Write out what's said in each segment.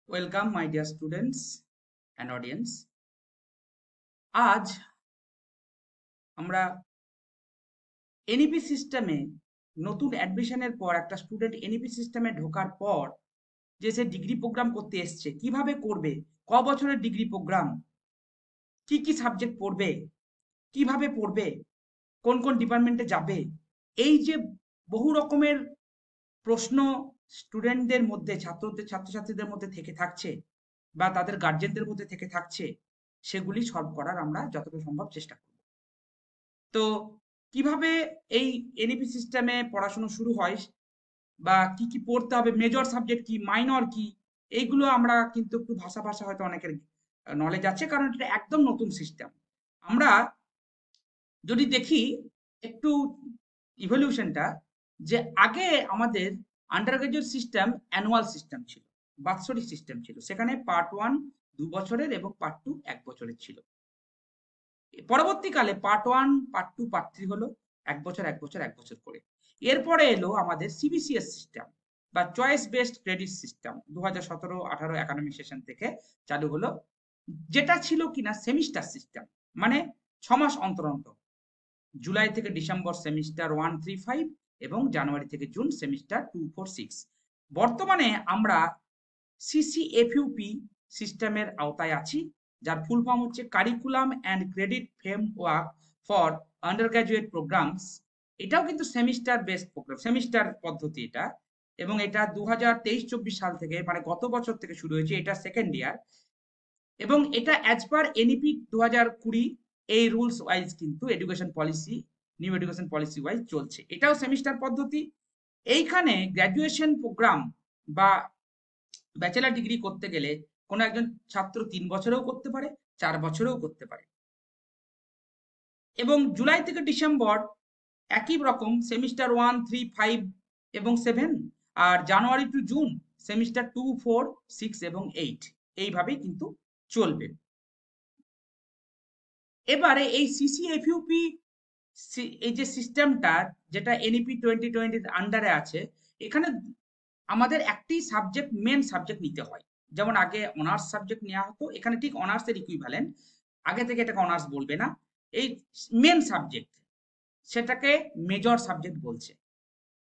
Welcome, my dear students and audience. আজ আমরা NEP সিস্টেমে নতুন অ্যাডমিশনের পর একটা স্টুডেন্ট এনইপি সিস্টেমে ঢোকার পর যে সে ডিগ্রি প্রোগ্রাম করতে এসছে কিভাবে করবে, ক বছরের ডিগ্রি প্রোগ্রাম, কি কি সাবজেক্ট পড়বে, কিভাবে পড়বে, কোন কোন ডিপার্টমেন্টে যাবে, এই যে বহু রকমের প্রশ্ন স্টুডেন্টদের মধ্যে ছাত্রছাত্রীদের মধ্যে থেকে থাকছে বা তাদের গার্জেনদের মধ্যে থেকে থাকছে, সেগুলি সলভ করার আমরা যতটা সম্ভব চেষ্টা করব। তো কিভাবে এই এনইপি সিস্টেমে পড়াশোনা শুরু হয় বা কি কি পড়তে হবে, মেজর সাবজেক্ট কি, মাইনর কি, এইগুলো আমরা কিন্তু একটু ভাষা ভাষা হয়তো অনেকের নলেজ আছে, কারণ এটা একদম নতুন সিস্টেম। আমরা যদি দেখি একটু ইভলিউশনটা, যে আগে আমাদের under graduate system annual system ছিল, বাৎসরিক সিস্টেম ছিল, সেখানে পার্ট 1 2 বছরের এবং পার্ট 2 1 বছরের ছিল। পরবর্তীকালে পার্ট 1 পার্ট 2 পার্ট 3 হলো 1 বছর 1 বছর 1 বছর করে। এরপরে এলো আমাদের সিবিসিএস সিস্টেম বা choice based credit system, 2017-18 academic session থেকে চালু হলো, যেটা ছিল কিনা সেমিস্টার সিস্টেম, মানে 6 মাস অন্তর অন্তর, জুলাই থেকে ডিসেম্বর সেমিস্টার 1-3-5 এবং জানুয়ারি থেকে জুন সেমিস্টার 2-4-6। বর্তমানে আমরা সিসিএফইউপি সিস্টেমের আওতায় আছি, যার ফুল ফর্ম হচ্ছে curriculum and credit framework for under graduate programs. এটাও কিন্তু সেমিস্টার বেসড প্রোগ্রাম, সেমিস্টার পদ্ধতি এটা, এবং এটা 2023-24 সাল থেকে, মানে গত বছর থেকে শুরু হয়েছে, এটা সেকেন্ড ইয়ার, এবং এটা অ্যাজ পার এনইপি 2020 এই রুলস ওয়াইজ কিন্তু education policy, new education policy wise চলছে। এটাও সেমিস্টার পদ্ধতি। এইখানে গ্র্যাজুয়েশন প্রোগ্রাম বা ব্যাচেলার ডিগ্রি করতে গেলে কোনো একজন ছাত্র 3 বছরেও করতে পারে, 4 বছরেও করতে পারে, এবং জুলাই থেকে ডিসেম্বর একই রকম সেমিস্টার 1-3-5 এবং 7, আর জানুয়ারি টু জুন সেমিস্টার 2-4-6 এবং 8, এইভাবেই কিন্তু চলবে। এবারে এই সিসিএফইউপি এই যে সিস্টেমটা, যেটা এনইপি 2020 আন্ডারে আছে, এখানে আমাদের একটি সাবজেক্ট, মেন সাবজেক্ট নিতে হয়। যেমন আগে অনার্স সাবজেক্ট নেওয়া হতো, এখানে ঠিক অনার্সের ইকুইভ্যালেন্ট, আগে থেকে এটাকে অনার্স বলবে না, এই মেন সাবজেক্ট, সেটাকে মেজর সাবজেক্ট বলছে।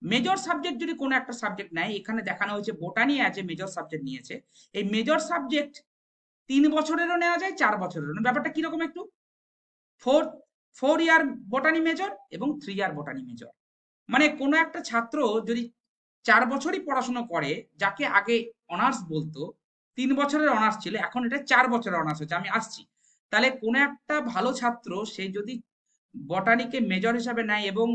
মেজর সাবজেক্ট যদি কোনো একটা সাবজেক্ট নেয়, এখানে দেখানো হয়েছে botany as a major subject নিয়েছে। এই মেজর সাবজেক্ট 3 বছরেরও নেওয়া যায়, 4 বছরেরও। ব্যাপারটা কিরকম একটু, 4 ইয়ার বোটানি মেজর এবং 3 ইয়ার বোটানি মেজর, মানে কোনো একটা ছাত্র যদি 4 বছরই পড়াশোনা করে, যাকে আগে অনার্স বলতো, 3 বছরের অনার্স ছিল, এখন এটা 4 বছরের অনার্স হচ্ছে, আমি আসছি, তাহলে কোনো একটা ভালো ছাত্র সে যদি বটানিকে মেজর হিসাবে নেয় এবং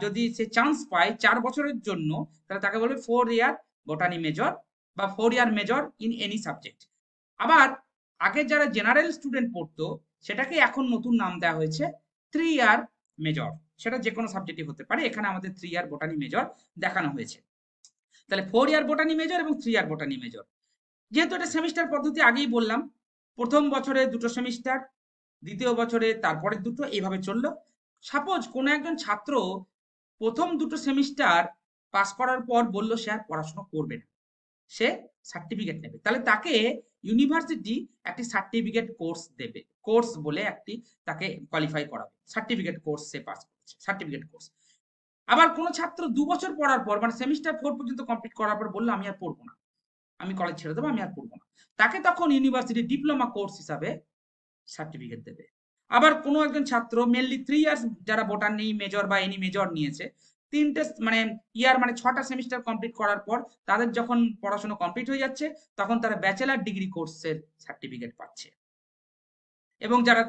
যদি সে চান্স পায় 4 বছরের জন্য, তাহলে তাকে বলবে 4 ইয়ার বোটানি মেজর বা 4 ইয়ার মেজর ইন এনি সাবজেক্ট। আবার আগে যারা জেনারেল স্টুডেন্ট পড়তো, সেটাকে এখন নতুন নাম দেওয়া হয়েছে 3 ইয়ার মেজর, সেটা যে কোনো সাবজেক্টই হতে পারে, এখানে আমাদের 3 ইয়ার বোটানি মেজর দেখানো হয়েছে। তাহলে 4 ইয়ার বোটানি মেজর এবং 3 ইয়ার বোটানি মেজর, যেহেতু এটা সেমিস্টার পদ্ধতি, আগেই বললাম, প্রথম বছরে 2টো সেমিস্টার, দ্বিতীয় বছরে তারপরে 2টো, এইভাবে চললো। সাপোজ কোনো একজন ছাত্র প্রথম 2টো সেমিস্টার পাস করার পর বললো সে আর পড়াশোনা করবে না, সে সার্টিফিকেট নেবে, তাহলে তাকে ইউনিভার্সিটি একটি সার্টিফিকেট কোর্স দেবে, কোর্স বলে একটি তাকে কোয়ালিফাই করাবে, সার্টিফিকেট কোর্স সে পাস করেছে, সার্টিফিকেট কোর্স। আবার কোনো ছাত্র 2 বছর পড়ার পর, মানে সেমিস্টার 4 পর্যন্ত কমপ্লিট করার পর বললো আমি আর পড়বো না, আমি কলেজ ছেড়ে দেবো, আমি আর পড়বো না, তাকে তখন ইউনিভার্সিটি ডিপ্লোমা কোর্স হিসাবে সার্টিফিকেট দেবে। আবার কোনো একজন ছাত্র মেনলি 3 ইয়ার্স, যারা বোটানি মেজর বা এনি মেজর নিয়েছে, 3টে মানে ইয়ার, মানে 6টা সেমিস্টার কমপ্লিট করার পর তাদের যখন পড়াশোনা কমপ্লিট হয়ে যাচ্ছে, তখন তারা ব্যাচেলার ডিগ্রি কোর্সের সার্টিফিকেট পাচ্ছে। এবং যারা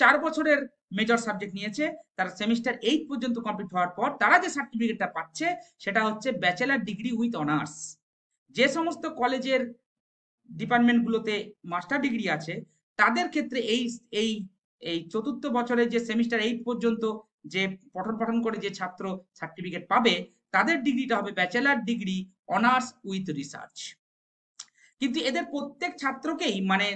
4 বছরের মেজর সাবজেক্ট নিয়েছে, তারা সেমিস্টার 8 পর্যন্ত কমপ্লিট হওয়ার পর তারা যে সার্টিফিকেটটা পাচ্ছে, সেটা হচ্ছে ব্যাচেলার ডিগ্রি উইথ অনার্স। যে সমস্ত কলেজের ডিপার্টমেন্টগুলোতে মাস্টার ডিগ্রি আছে, তাদের ক্ষেত্রে এই এই এই 4র্থ বছরে যে সেমিস্টার 8 পর্যন্ত যে পঠন পাঠন করে যে ছাত্র সার্টিফিকেট পাবে, তাদের ডিগ্রিটা হবে bachelor degree honours with research. কিন্তু এদের প্রত্যেক ছাত্রকেই, মানে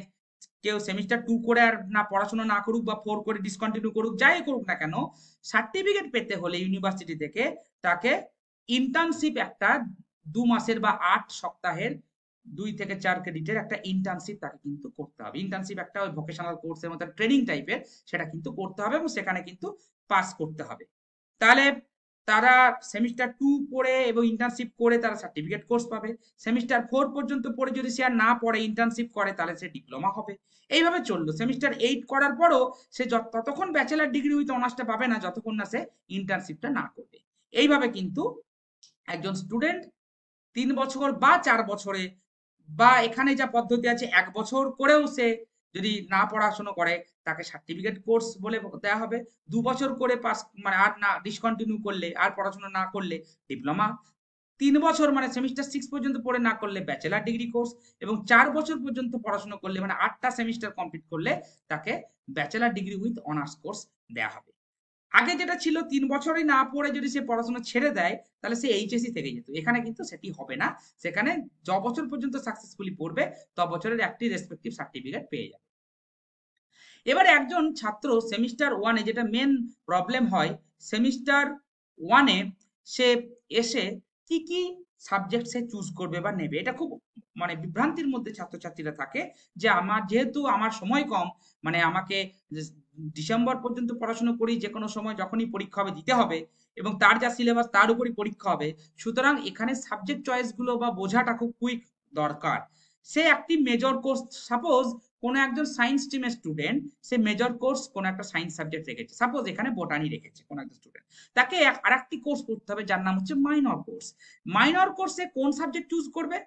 কেউ সেমিস্টার 2 করে আর না পড়াশোনা না করুক বা 4 করে ডিসকন্টিনিউ করুক, যাই করুক না কেন, সার্টিফিকেট পেতে হলে ইউনিভার্সিটি থেকে তাকে ইন্টার্নশিপ একটা 2 মাসের বা 8 সপ্তাহের 2 থেকে 4 ক্রেডিটের একটা ইন্টার্নশিপ তাকে কিন্তু করতে হবে। ইন্টার্নশিপ একটা ওই ভোকেশনাল কোর্সের মতো ট্রেনিং টাইপের, সেটা কিন্তু করতে হবে এবং সেখানে কিন্তু পাস করতে হবে। তাহলে তারা সেমিস্টার 2 পড়ে এবং ইন্টার্নশিপ করে তারা সার্টিফিকেট কোর্স পাবে। সেমিস্টার 4 পর্যন্ত পড়ে যদি সে আর না পড়ে ইন্টার্নশিপ করে তাহলে সে ডিপ্লোমা হবে। এইভাবে চললো। সেমিস্টার 8 করার পরও সে ততক্ষণ ব্যাচেলার ডিগ্রি উইথ অনার্সটা পাবে না যতক্ষণ না সে ইন্টার্নশিপটা না করবে। এইভাবে কিন্তু একজন স্টুডেন্ট 3 বছর বা 4 বছরে, বা এখানে যা পদ্ধতি আছে 1 বছর করেও সে যদি না পড়াশোনা করে তাকে সার্টিফিকেট কোর্স বলে দেওয়া হবে। 2 বছর করে পাস মানে আর না ডিসকন্টিনিউ করলে, আর পড়াশোনা না করলে ডিপ্লোমা। 3 বছর মানে সেমিস্টার 6 পর্যন্ত পড়ে না করলে ব্যাচেলার ডিগ্রি কোর্স, এবং 4 বছর পর্যন্ত পড়াশোনা করলে মানে 8টা সেমিস্টার কমপ্লিট করলে তাকে bachelor degree with honours course দেওয়া হবে। আগে যেটা ছিল 3 বছরই না পড়ে যদি সে পড়াশোনা ছেড়ে দেয় তাহলে সে এইচএসসি থেকে যেত। এখানে কিন্তু সেটি হবে না। সেখানে য বছর পর্যন্ত সাকসেসফুলি পড়বে ত বছরের একটি রেসপেক্টিভ সার্টিফিকেট পেয়ে যাবে। এবারে একজন ছাত্র সেমিস্টার 1-এ যেটা মেন প্রবলেম হয়, সেমিস্টার 1-এ সে এসে কি কি সাবজেক্ট সে চুজ করবে বা নেবে, এটা খুব মানে বিভ্রান্তির মধ্যে ছাত্রছাত্রীরা থাকে যে আমার যেহেতু আমার সময় কম, মানে আমাকে ডিসেম্বর পর্যন্ত পড়াশোনা করি, যে কোনো সময় যখনই পরীক্ষা হবে দিতে হবে এবং তার যা সিলেবাস তার উপরই পরীক্ষা হবে, সুতরাং এখানে সাবজেক্ট চয়েসগুলো বা বোঝাটা খুব কুইক দরকার। সে একটি মেজর কোর্স, সাপোজ কোনো একজন সায়েন্স স্ট্রিমের স্টুডেন্ট, সে মেজর কোর্স কোনো একটা সায়েন্স সাবজেক্ট রেখেছে, সাপোজ এখানে বোটানি রেখেছে কোনো একটা স্টুডেন্ট, তাকে আরেকটি কোর্স করতে হবে যার নাম হচ্ছে মাইনর কোর্স। মাইনর কোর্সে কোন সাবজেক্ট চুজ করবে?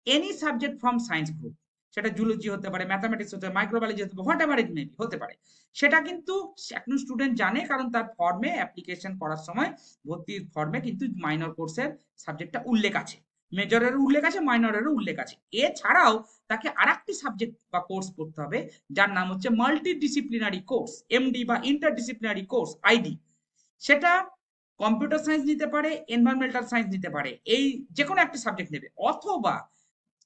Any subject from science group, সেটা জুলজি হতে পারে, ম্যাথামেটিক্স হতে পারে, মাইক্রোবায়োলজি হতে পারে, what ever it may be হতে পারে। সেটা কিন্তু একজন স্টুডেন্ট জানে, কারণ তার ফর্মে অ্যাপ্লিকেশন করার সময় ভর্তির ফর্মে কিন্তু মাইনর কোর্সের সাবজেক্টটা উল্লেখ আছে, মেজরের উল্লেখ আছে, মাইনরেরও উল্লেখ আছে। এছাড়াও তাকে আরেকটি সাবজেক্ট বা কোর্স করতে হবে যার নাম হচ্ছে মাল্টিডিসিপ্লিনারি কোর্স, এমডি বা ইন্টারডিসিপ্লিনারি কোর্স, আইডি। সেটা কম্পিউটার সায়েন্স নিতে পারে, এনভায়রনমেন্টাল সায়েন্স নিতে পারে, এই যে কোনো একটা সাবজেক্ট নেবে, অথবা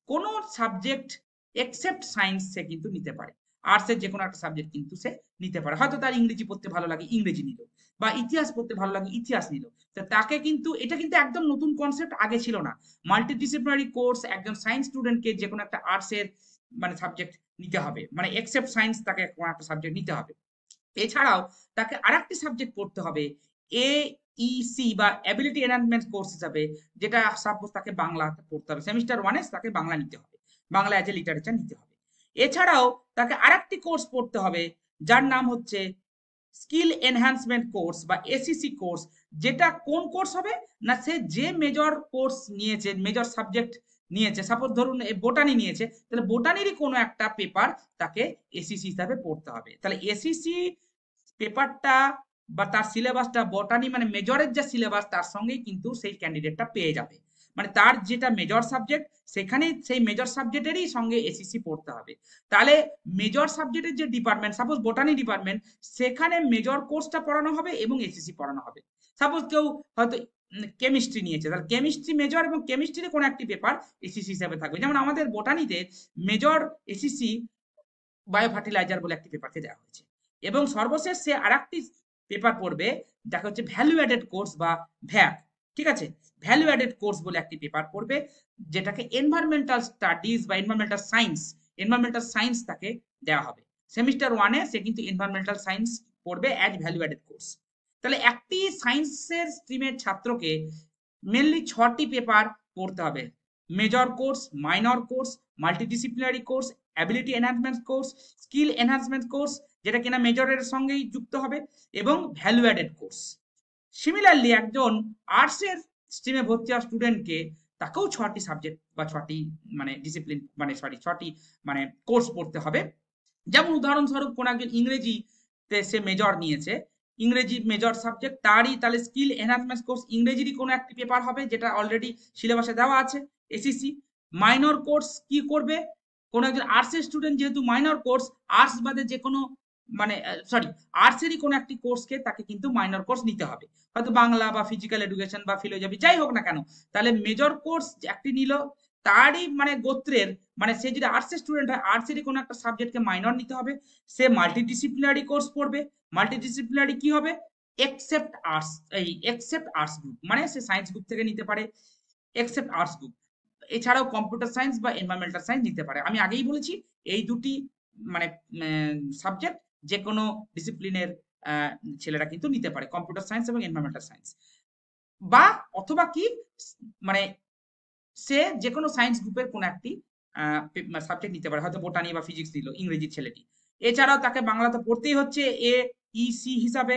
কোনো সাবজেক্ট এক্সেপ্ট সায়েন্স সে কিন্তু নিতে পারে। আর্টসের যে কোনো একটা সাবজেক্ট কিন্তু সে নিতে পারে। হয়তো তার ইংরেজি পড়তে ভালো লাগে, ইংরেজি নিল, বা ইতিহাস পড়তে ভালো লাগে, ইতিহাস নিল। তো তাকে কিন্তু, এটা কিন্তু একদম নতুন কনসেপ্ট, আগে ছিল না। মাল্টিডিসিপ্লিনারি কোর্স একজন সায়েন্স স্টুডেন্টকে যে কোনো একটা আর্টসের মানে সাবজেক্ট নিতে হবে, মানে এক্সেপ্ট সায়েন্স তাকে কোনো একটা সাবজেক্ট নিতে হবে। এছাড়াও তাকে আরেকটি সাবজেক্ট পড়তে হবে এইসি বা অ্যাবিলিটি এনহান্সমেন্ট কোর্স হিসাবে, যেটা সাপোজ তাকে বাংলা পড়তে হবে, সেমিস্টার 1-এ তাকে বাংলা নিতে হবে, বাংলা অ্যাজ এ লিটারেচার নিতে হবে। এছাড়াও তাকে আরেকটি কোর্স পড়তে হবে যার নাম হচ্ছে স্কিল এনহান্সমেন্ট কোর্স বা এসিসি কোর্স, যেটা কোন কোর্স হবে না, সে যে মেজর কোর্স নিয়েছে, মেজর সাবজেক্ট নিয়েছে, সাপোজ ধরুন বোটানি নিয়েছে, তাহলে বোটানিরই কোনো একটা পেপার তাকে এসিসি হিসাবে পড়তে হবে। তাহলে এসিসি পেপারটা বা তার সিলেবাসটা বোটানি মানে মেজরের যে সিলেবাস তার সঙ্গেই কিন্তু সেই ক্যান্ডিডেটটা পেয়ে যাবে। মানে তার যেটা মেজর সাবজেক্ট সেখানে সেই মেজর সাবজেক্টেরই সঙ্গে এসিসি পড়তে হবে। তাহলে মেজর সাবজেক্টের যে ডিপার্টমেন্ট, সাপোজ বোটানি ডিপার্টমেন্ট, সেখানে মেজর কোর্সটা পড়ানো হবে এবং এসিসি পড়ানো হবে। সাপোজ কেউ হয়তো কেমিস্ট্রি নিয়েছে, তাহলে কেমিস্ট্রি মেজর এবং কেমিস্ট্রির কোনো একটি পেপার এসিসি হিসাবে থাকবে। যেমন আমাদের বোটানিতে মেজর এসিসি বায়ো ফার্টিলাইজার বলে একটি পেপারকে দেওয়া হয়েছে, এবং সর্বশেষ সে আরেকটি পেপার পড়বে যাকে হচ্ছে ভ্যালু অ্যাডেড কোর্স বা ভ্যাক, ঠিক আছে, ভ্যালু অ্যাডেড কোর্স বলে একটি পেপার পড়বে, যেটাকে এনভায়রনমেন্টাল স্টাডিজ বা এনভায়রনমেন্টাল সায়েন্স তাকে দেওয়া হবে। সেমিস্টার 1-এ সে কিন্তু এনভায়রনমেন্টাল সায়েন্স পড়বে অ্যাজ ভ্যালু অ্যাডেড কোর্স। তাহলে একটি সায়েন্সের স্ট্রিমের ছাত্রকে মেনলি 6টি পেপার পড়তে হবে: major course, minor course, multidisciplinary course, ability enhancement course, skill enhancement course যেটা কিনা মেজরের সঙ্গেই যুক্ত হবে, এবং ভ্যালু অ্যাডেড কোর্স। সিমিলারলি একজন আর্টসের স্ট্রিমে ভর্তি হওয়া স্টুডেন্টকে তাকেও 6টি সাবজেক্ট বা 6টি মানে ডিসিপ্লিন মানে 6টি মানে কোর্স পড়তে হবে। যেমন উদাহরণস্বরূপ কোন একজন ইংরেজিতে সে মেজর নিয়েছে, ইংরেজি মেজর সাবজেক্ট, তারই তাহলে স্কিল এনহান্সমেন্ট কোর্স ইংরেজিরই কোনো একটি পেপার হবে যেটা অলরেডি সিলেবাসে দেওয়া আছে, এসিসি। মাইনর কোর্স কি করবে? কোন একজন আর্টসের স্টুডেন্ট যেহেতু মাইনর কোর্স, আর্টস বাদে যে কোনো মানে আর্টসেরই কোনো একটি কোর্সকে তাকে কিন্তু মাইনর কোর্স নিতে হবে, হয়তো বাংলা বা ফিজিক্যাল এডুকেশন বা ফিলোজফি যাই হোক না কেন। তাহলে মেজর কোর্স একটি নিল, তারই মানে গোত্রের মানে সে যদি আর্টসের স্টুডেন্ট হয় আর্টসেরই কোনো একটা সাবজেক্টকে মাইনর নিতে হবে, সে মাল্টিডিসিপ্লিনারি কোর্স পড়বে। মাল্টিডিসিপ্লিনারি কি হবে? এক্সেপ্ট আর্টস, এই এক্সেপ্ট আর্টস গ্রুপ, মানে সে সায়েন্স গ্রুপ থেকে নিতে পারে, এক্সেপ্ট আর্টস গ্রুপ। এছাড়াও কম্পিউটার সায়েন্স বা এনভায়রনমেন্টাল সায়েন্স নিতে পারে। আমি আগেই বলেছি এই দুটি মানে সাবজেক্ট যে কোনো ডিসিপ্লিনের ছেলেরা কিন্তু নিতে পারে, কম্পিউটার সায়েন্স এবং এনভায়রনমেন্টাল সায়েন্স। বা অথবা কি মানে সে যে কোনো সায়েন্স গ্রুপের কোনো একটি সাবজেক্ট নিতে পারে, হয়তো বোটানি বা ফিজিক্স নিল ইংরেজির ছেলেটি। এছাড়াও তাকে বাংলা তো পড়তেই হচ্ছে AEC হিসাবে,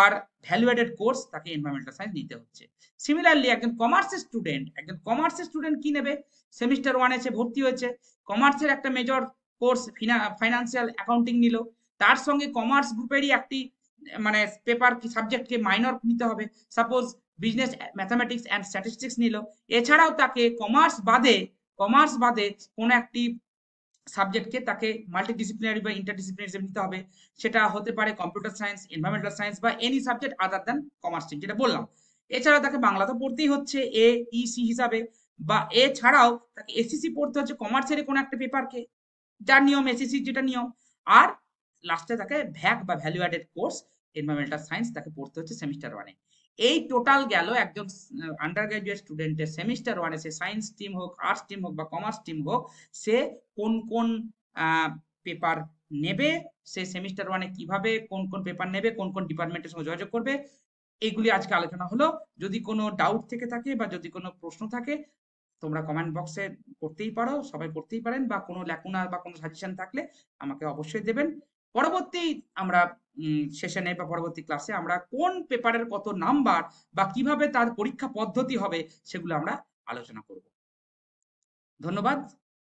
আর ভ্যালু অ্যাডেড কোর্স তাকে এনভায়রনমেন্টাল সায়েন্স নিতে হচ্ছে। সিমিলারলি একজন কমার্সের স্টুডেন্ট কি নেবে? সেমিস্টার 1 এসে ভর্তি হয়েছে, কমার্সের একটা মেজর কোর্স ফাইন্যান্সিয়াল অ্যাকাউন্টিং নিল, তার সঙ্গে কমার্স গ্রুপেরই একটি মানে পেপার কি সাবজেক্টকে মাইনর নিতে হবে, suppose business mathematics and statistics নিল। এছাড়াও তাকে কমার্স বাদে কোনো একটি সাবজেক্টকে তাকে মাল্টিডিসিপ্লিনারি বা ইন্টারডিসিপ্লিনারি হিসেবে নিতে হবে। সেটা হতে পারে কম্পিউটার সায়েন্স, এনভায়রনমেন্টাল সায়েন্স বা any subject other than commerce stream, যেটা বললাম। এছাড়াও তাকে বাংলা তো পড়তেই হচ্ছে AEC হিসাবে, বা এছাড়াও তাকে SCC পড়তে হচ্ছে কমার্সের কোনো একটা পেপারকে, যার নিয়ম SCC যেটা নিয়ম। আর লাস্টে তাকে ভ্যাক বা value added course environmental science তাকে পড়তে হচ্ছে সেমিস্টার 1-এ। এই টোটাল গেল একজন আন্ডার গ্রাজুয়েট স্টুডেন্টের সেমিস্টার 1-এ, সে সায়েন্স স্ট্রিম হোক, আর্টস স্ট্রিম হোক বা কমার্স স্ট্রিম হোক, সে কোন কোন পেপার নেবে, সে সেমিস্টার 1-এ কিভাবে কোন কোন পেপার নেবে, কোন কোন ডিপার্টমেন্টের সঙ্গে যোগাযোগ করবে, এইগুলি আজকে আলোচনা হলো। যদি কোনো ডাউট থেকে থাকে বা যদি কোনো প্রশ্ন থাকে, তোমরা কমেন্ট বক্সে করতেই পারো, সবাই করতেই পারেন, বা কোনো ল্যাকুনা বা কোনো সাজেশন থাকলে আমাকে অবশ্যই দেবেন। পরবর্তী আমরা সেশনে বা পরবর্তী ক্লাসে আমরা কোন পেপারের কত নাম্বার বা কিভাবে তার পরীক্ষা পদ্ধতি হবে সেগুলো আমরা আলোচনা করব। ধন্যবাদ।